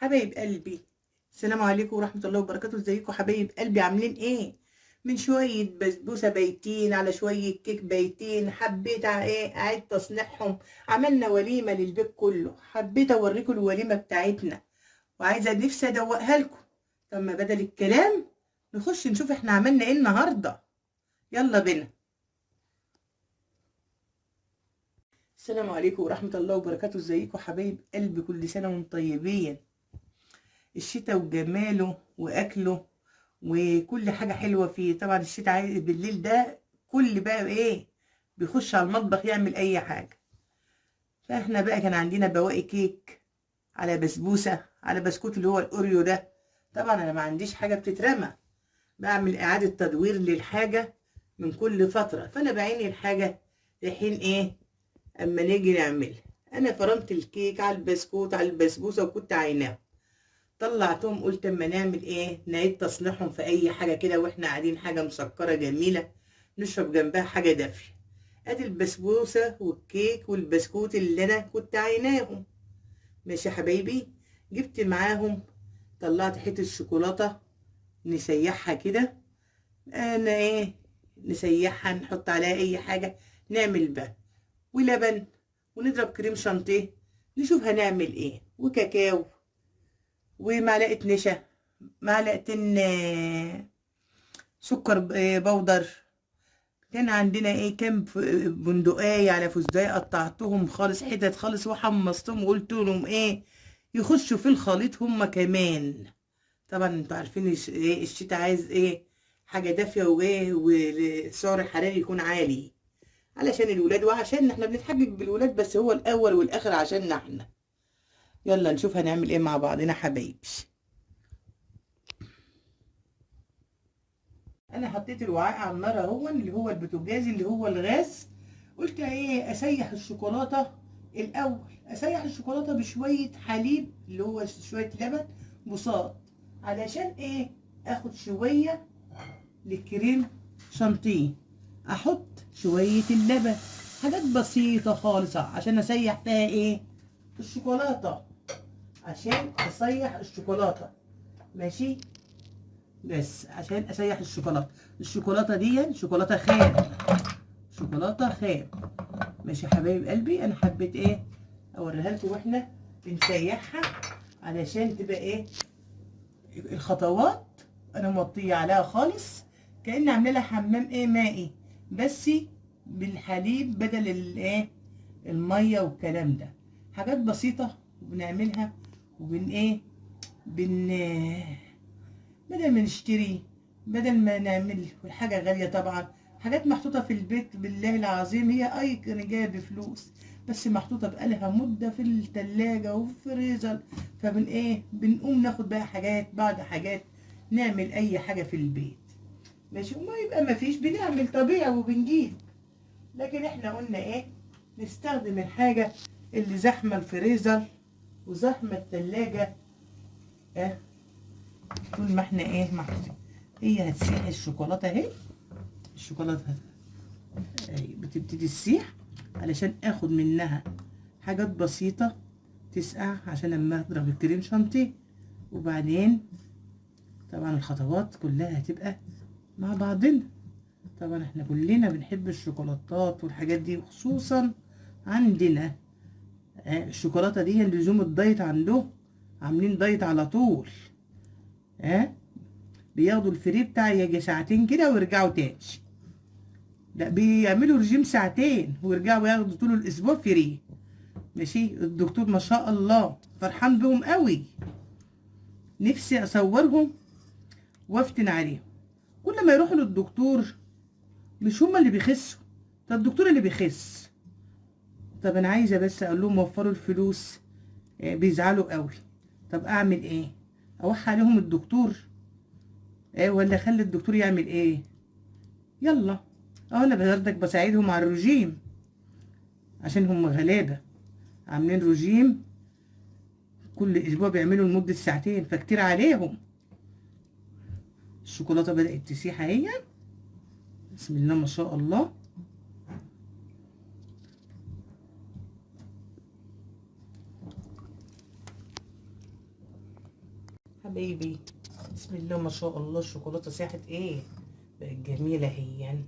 حبايب قلبي، السلام عليكم ورحمة الله وبركاته. ازيكم حبايب قلبي؟ عاملين ايه؟ من شوية بسبوسة بايتين على شوية كيك بايتين، حبيت اعيد تصنيعهم. عملنا وليمة للبيت كله، حبيت اوريكم الوليمة بتاعتنا وعايزة نفسي ادوقها لكم. طب ما بدل الكلام نخش نشوف احنا عملنا ايه النهاردة. يلا بينا. السلام عليكم ورحمة الله وبركاته. ازيكم حبايب قلبي؟ كل سنة وانتم طيبين. الشتاء وجماله واكله وكل حاجة حلوة فيه. طبعا الشتاء عايز بالليل ده كل بقى ايه بيخش على المطبخ يعمل اي حاجة. فاحنا بقى كان عندنا بواقي كيك على بسبوسة على بسكوت اللي هو الاوريو ده. طبعا انا ما عنديش حاجة بتترمى، بعمل اعادة تدوير للحاجة من كل فترة، فانا بعيني الحاجة لحين ايه اما نيجي نعملها. انا فرمت الكيك على البسكوت على البسبوسة وكنت عيناهم، طلعتهم قلت اما نعمل ايه نعيد تصنيعهم في اي حاجه كده واحنا قاعدين، حاجه مسكره جميله نشرب جنبها حاجه دافيه. ادي البسبوسه والكيك والبسكوت اللي انا كنت عيناهم. ماشي يا حبايبي، جبت معاهم، طلعت حته الشوكولاته نسيحها كده. انا ايه نسيحها نحط عليها اي حاجه، نعمل بقى ولبن ونضرب كريم شانتيه، نشوف هنعمل ايه، وكاكاو ومعلقه نشا، معلقتين سكر بودر. كان عندنا ايه كام بندقية على فستقية، قطعتهم خالص حتت خالص وحمصتهم وقلت لهم ايه يخشوا في الخليط هما كمان. طبعا انتوا عارفين ايه الشتاء عايز ايه حاجة دافية وايه والسعر الحراري يكون عالي علشان الولاد وعشان احنا بنتحجج بالولاد، بس هو الاول والاخر عشاننا احنا. يلا نشوف هنعمل ايه مع بعضنا حبايبي. انا حطيت الوعاء على النار اهو اللي هو البوتاجاز اللي هو الغاز. قلت ايه اسيح الشوكولاته الاول، اسيح الشوكولاته بشويه حليب اللي هو شويه لبن بساط، علشان ايه اخد شويه للكريم شانتيه، احط شويه اللبن، حاجات بسيطه خالص عشان اسيح فيها ايه الشوكولاته، عشان اسيح الشوكولاته. ماشي، بس عشان اسيح الشوكولاته. الشوكولاته دي شوكولاته خام، شوكولاته خام. ماشي يا حبايب قلبي، انا حبيت ايه اوريها لكم واحنا بنسيحها علشان تبقى ايه الخطوات. انا موطيه عليها خالص كاني عامله لها حمام ايه مائي، بس بالحليب بدل الايه الميه والكلام ده. حاجات بسيطه بنعملها وبن ايه بن بدل ما نشتري، بدل ما نعمل والحاجة غالية طبعا. حاجات محطوطة في البيت بالله العظيم هي أي كان جاية بفلوس، بس محطوطة بقالها مدة في التلاجة وفي الفريزر. فبن ايه بنقوم ناخد بقى حاجات بعد حاجات نعمل أي حاجة في البيت. ماشي، وما يبقى مفيش بنعمل طبيعي وبنجيب. لكن احنا قلنا ايه نستخدم الحاجة اللي زحمة الفريزر وزحمة التلاجة. اه طول ما احنا ايه محطوطين هي هتسيح الشوكولاته اهي. الشوكولاته اهي بتبتدي تسيح علشان اخد منها حاجات بسيطه تسقع عشان لما اضرب الكريم شانتيه. وبعدين طبعا الخطوات كلها هتبقى مع بعضنا. طبعا احنا كلنا بنحب الشوكولاتات والحاجات دي، وخصوصا عندنا الشوكولاته دي لزوم الدايت عندهم، عاملين دايت على طول. بياخدوا الفري بتاع يجي ساعتين كده ويرجعوا تاني. لا بيعملوا رجيم ساعتين ويرجعوا ياخدوا طول الاسبوع فري. ماشي، الدكتور ما شاء الله فرحان بهم قوي، نفسي اصورهم وافتن عليهم. كل ما يروحوا للدكتور مش هما اللي بيخسوا، ده الدكتور اللي بيخس. طب انا عايزه بس اقول لهم وفروا الفلوس، بيزعلوا قوي. طب اعمل ايه؟ اوحى عليهم الدكتور ولا اخلي الدكتور يعمل ايه؟ يلا انا بردك بساعدهم على الرجيم عشان هم غلابه عاملين رجيم كل اسبوع بيعملوا لمده ساعتين فكتير عليهم. الشوكولاته بدات تسيح اهي، بسم الله ما شاء الله. حبايبي بسم الله ما شاء الله الشوكولاته ساحت ايه، بقت جميله هي.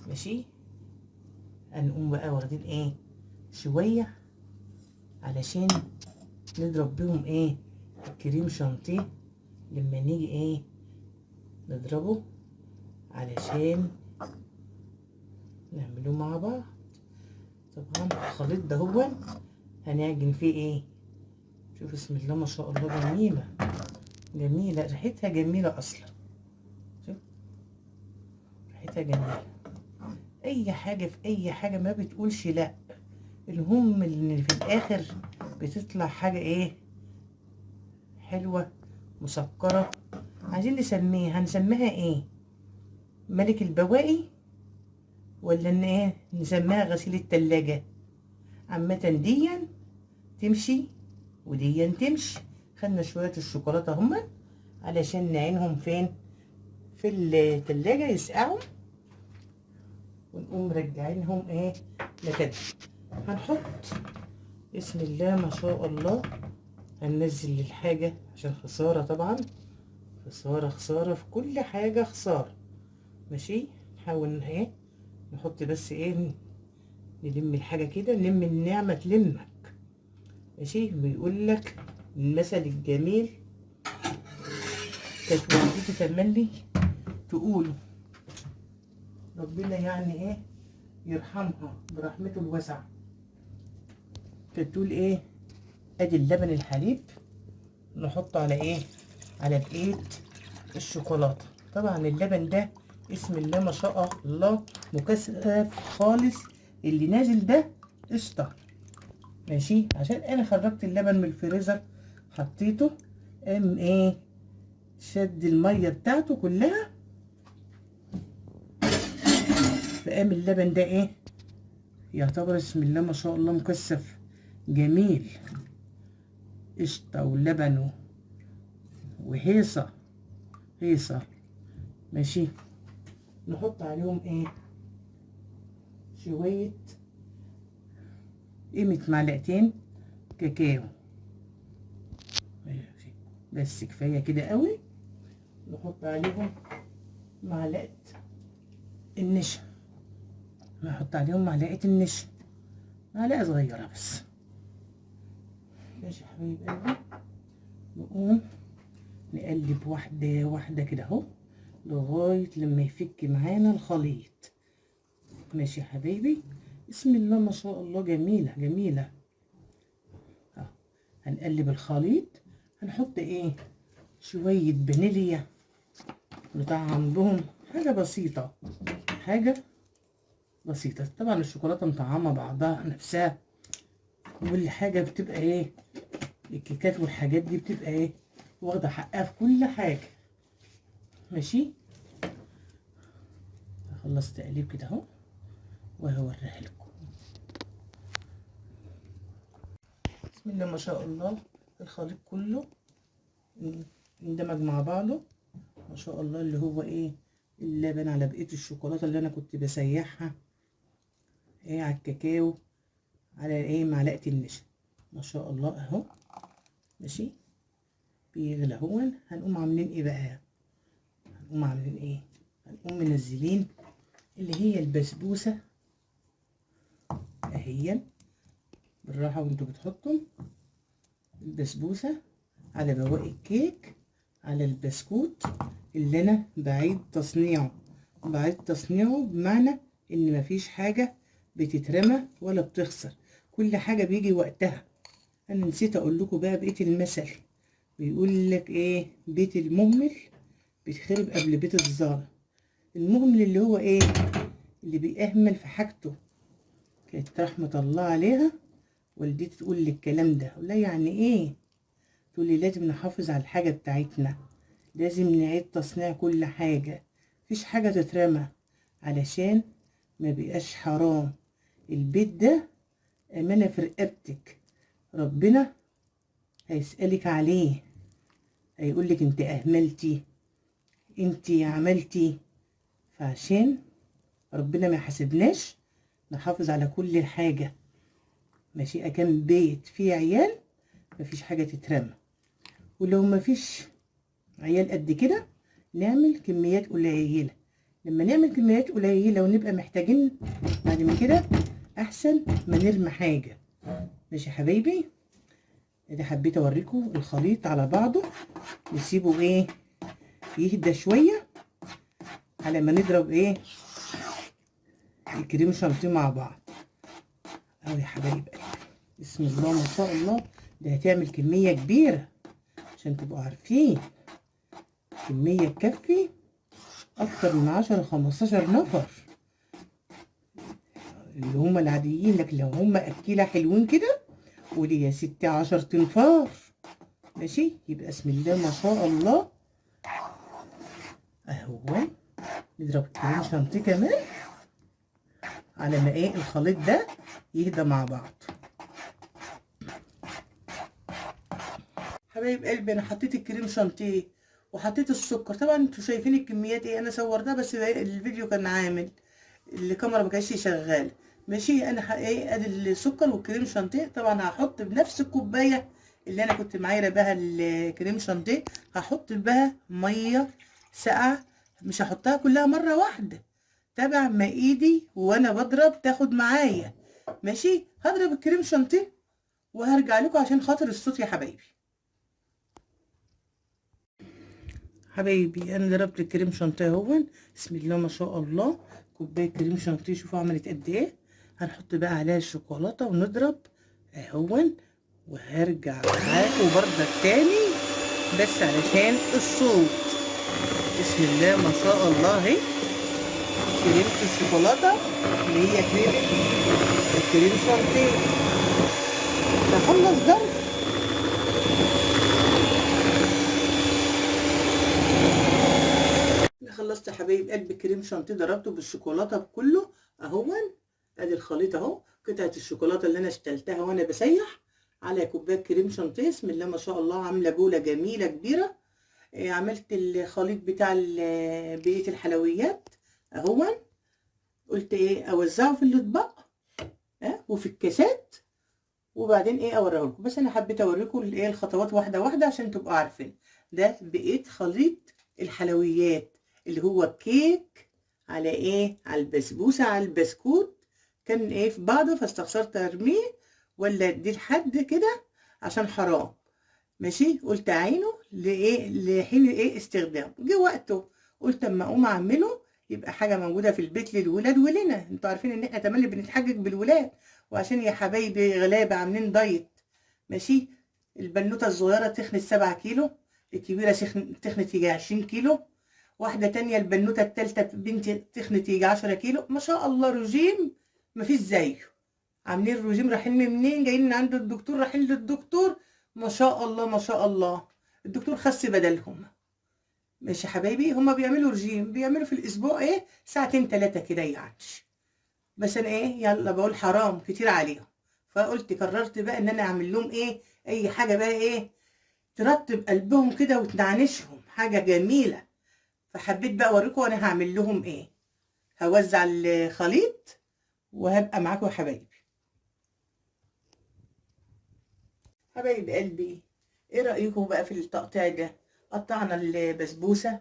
ماشي، هنقوم بقى واخدين ايه شويه علشان نضرب بيهم ايه الكريم شانتيه لما نيجي ايه نضربه علشان نعمله مع بعض. طبعا الخليط ده هو هنعجن فيه ايه، شوف بسم الله ما شاء الله جميله جميله، ريحتها جميله اصلا. شوف ريحتها جميله، اي حاجه في اي حاجه ما بتقولش لا، المهم ان في الاخر بتطلع حاجه ايه حلوه مسكره. عايزين نسميها، هنسميها ايه، ملك البواقي ولا ان ايه نسميها غسيل التلاجة؟ عامة ديا تمشي وديا تمشي. خدنا شوية الشوكولاتة هما علشان نعينهم فين في التلاجة يسقعوا، ونقوم مرجعينهم ايه لكده. هنحط بسم الله ما شاء الله، هننزل الحاجة عشان خسارة طبعا، خسارة خسارة في كل حاجة خسارة. ماشي، نحاول ايه نحط بس ايه نلم الحاجة كده، نلم النعمة تلمك. ماشي، بيقول لك المثل الجميل كانت والدتي تملي تقول، ربنا يعني ايه يرحمها برحمته الواسعة، كانت تقول ايه ادي اللبن الحليب نحطه على ايه على بقية الشوكولاتة. طبعا اللبن ده بسم الله ما شاء الله مكثف خالص، اللي نازل ده قشطة. ماشي، عشان انا خرجت اللبن من الفريزر حطيته، قام ايه شد المية بتاعته كلها، فقام اللبن ده ايه يعتبر بسم الله ما شاء الله مكثف جميل، قشطة ولبن وهيصة هيصة. ماشي، نحط عليهم ايه شوية قيمة معلقتين كاكاو، بس كفاية كده قوي. نحط عليهم معلقة النشا، نحط عليهم معلقة النشا، معلقة صغيرة بس. ماشي يا حبايب قلبي، نقوم نقلب واحدة واحدة كده اهو لغاية لما يفك معانا الخليط. ماشي يا حبايبي، بسم الله ما شاء الله جميلة جميلة. هنقلب الخليط، هنحط ايه شوية فانيليا نطعم بهم، حاجة بسيطة حاجة بسيطة. طبعا الشوكولاتة مطعمة بعضها نفسها، والحاجة بتبقى ايه الكيكات والحاجات دي بتبقى ايه واخدة حقها في كل حاجة. ماشي، خلصت تقليب كده اهو وهوريها لكم. بسم الله ما شاء الله الخليط كله اندمج مع بعضه ما شاء الله، اللي هو ايه اللبن على بقية الشوكولاتة اللي انا كنت بسيحها ايه على الكاكاو على ايه معلقة النشا ما شاء الله اهو. ماشي، بيغلى هون، هنقوم عاملين ايه بقى، هنقوم عاملين ايه، هنقوم منزلين اللي هي البسبوسة اهي بالراحة، وانتوا بتحطوا البسبوسة على بواقي الكيك على البسكوت اللي انا بعيد تصنيعه بمعنى ان مفيش حاجة بتترمى ولا بتخسر، كل حاجة بيجي وقتها. انا نسيت اقول لكم بقى بقية المثل، بيقول لك ايه بيت المهمل بيتخرب قبل بيت الظالم. المهمل اللي هو ايه اللي بيأهمل في حاجته. كانت رحمة الله عليها والدتي تقول لي الكلام ده، لا يعني ايه تقول لي لازم نحافظ على الحاجة بتاعتنا، لازم نعيد تصنيع كل حاجة، مفيش حاجة تترمى علشان ما بيبقاش حرام. البيت ده أمانة في رقبتك، ربنا هيسألك عليه، هيقولك انت أهملتي انت عملتي، فعشان ربنا ما يحاسبناش نحافظ على كل حاجة. ماشي، كان بيت فيه عيال مفيش حاجة تترمى، ولو مفيش عيال قد كده نعمل كميات قليله. لما نعمل كميات قليله ونبقى محتاجين بعد ما كده احسن ما نرمي حاجه. ماشي يا حبايبي، ادي حبيت اوريكم الخليط على بعضه، نسيبه ايه يهدى شويه على ما نضرب ايه الكريم شانتيه مع بعض. اهو يا حبايب قلبي، بسم الله ما شاء الله، ده هتعمل كميه كبيره عشان تبقوا عارفين. كميه تكفي اكتر من 10-15 نفر اللي هم العاديين، لكن لو هم اكيله حلوين كده قولي يا ستي 10 تنفار. ماشي، يبقى بسم الله ما شاء الله. اهو نضرب الكريم شانتيه كمان على ما ايه الخليط ده يهدى مع بعض. حبايب قلبي، انا حطيت الكريم شانتيه وحطيت السكر. طبعا انتوا شايفين الكميات ايه، انا صورتها بس الفيديو كان عامل الكاميرا ما كانتش شغاله. ماشي، انا ايه ادي السكر والكريم شانتيه. طبعا هحط بنفس الكوبايه اللي انا كنت معايره بها الكريم شانتيه، هحط بها ميه ساقعه، مش هحطها كلها مره واحده، تابع ما ايدي وانا بضرب تاخد معايا. ماشي، هضرب الكريم شانتيه وهرجع لكم عشان خاطر الصوت يا حبايبي. حبايبي انا ضربت الكريم شانتيه اهو، بسم الله ما شاء الله. كوبايه كريم شانتيه شوفوا عملت قد ايه. هنحط بقى عليها الشوكولاته ونضرب اهو، وهرجع معاكم برضك تاني بس علشان الصوت. بسم الله ما شاء الله اهي كريمه الشوكولاته اللي هي كريمه الكريم شانتيه. نخلص ضرب. خلصت يا حبايب قلب كريم شانتيه، ضربته بالشوكولاته بكله اهو. ادي الخليط اهو، قطعه الشوكولاته اللي انا اشتلتها وانا بسيح على كوبايه كريم شانتيه. بسم الله ما شاء الله، عامله بوله جميله كبيره. عملت الخليط بتاع بقيه الحلويات اهو. قلت ايه اوزعه في الاطباق وفي الكاسات وبعدين ايه اوريه لكم. بس انا حبيت اوريكم الايه الخطوات واحده واحده عشان تبقوا عارفين. ده بقيت خليط الحلويات اللي هو كيك على ايه على البسبوسه على البسكوت، كان ايه في بعضه فاستخسرت ارميه ولا اديه لحد كده عشان حرام. ماشي، قلت اعينه لايه لحين ايه استخدامه. جه وقته قلت اما اقوم اعمله يبقى حاجه موجوده في البيت للولاد ولنا. انتوا عارفين ان احنا تملي بنتحجج بالولاد، وعشان يا حبايبي غلابه عاملين دايت. ماشي، البنوته الصغيره تخنت 7 كيلو، الكبيره تخنت يجي 20 كيلو، واحده تانية البنوته التالتة بنتي تخنت يجي 10 كيلو. ما شاء الله رجيم مفيش زيه. عاملين رجيم، رايحين منين جايين من عند الدكتور، رايحين للدكتور ما شاء الله ما شاء الله. الدكتور خس بدلهم. ماشي يا حبايبي، هما بيعملوا رجيم، بيعملوا في الاسبوع ايه 2-3 كده يعني. بس انا ايه يلا بقول حرام كتير عليهم، فقلت قررت بقى ان انا اعمل لهم ايه اي حاجه بقى ايه ترطب قلبهم كده وتنعنشهم، حاجه جميله. فحبيت بقى اوريكم انا هعمل لهم ايه. هوزع الخليط وهبقى معاكم يا حبايبي. حبايب قلبي، ايه رأيكم بقى في التقطيع ده؟ قطعنا البسبوسة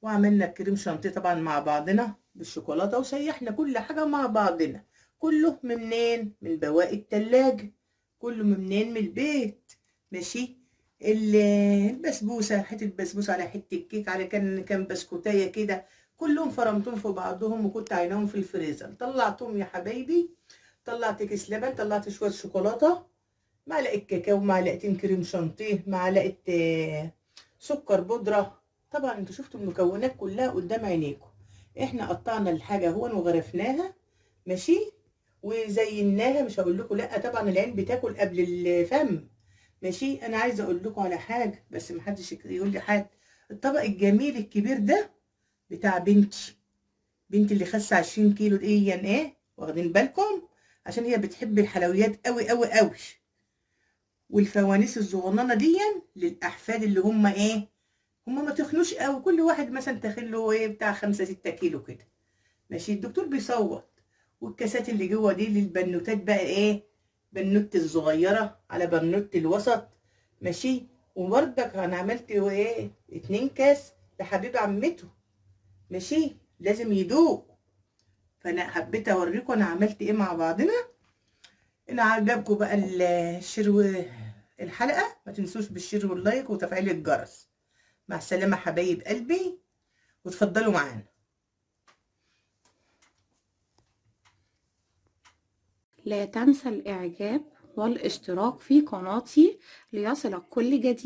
وعملنا الكريم شانتيه طبعا مع بعضنا بالشوكولاتة، وسيحنا كل حاجة مع بعضنا. كله منين؟ من بواقي التلاجة، كله منين؟ من البيت. ماشي، البسبوسة حتة بسبوسة على حتة كيك على كان بسكوتاية كده، كلهم فرمتهم في بعضهم وكنت عينهم في الفريزر. طلعتهم يا حبايبي، طلعت كيس لبن، طلعت شوية شوكولاتة، معلقه كاكاو، معلقتين كريم شانتيه، معلقه سكر بودره. طبعا انتوا شفتوا المكونات كلها قدام عينيكم. احنا قطعنا الحاجه هون وغرفناها. ماشي، وزيناها. مش هقول لكم لا، طبعا العين بتاكل قبل الفم. ماشي، انا عايزه اقول لكم على حاجه بس محدش يقول لي حاجه. الطبق الجميل الكبير ده بتاع بنتي اللي خاسه 20 كيلو دي يعني ايه، واخدين بالكم؟ عشان هي بتحب الحلويات قوي قوي قوي. والفوانيس الصغننه دي للاحفاد اللي هم ايه، هم ما تخنوش قوي، كل واحد مثلا تاخله ايه بتاع 5-6 كيلو كده. ماشي، الدكتور بيصوت. والكاسات اللي جوه دي للبنوتات بقى ايه، بنوت الصغيره على بنوت الوسط. ماشي، وبرضك انا عملت ايه 2 كاس لحبيب عمته، ماشي، لازم يدوق. فانا حبيت اوريكم انا عملت ايه مع بعضنا. ان عجبكم بقى الشير الحلقه، ما تنسوش بالشير واللايك وتفعيل الجرس. مع السلامه حبايب قلبي، وتفضلوا معانا. لا تنسى الإعجاب والاشتراك في قناتي ليصلك كل جديد.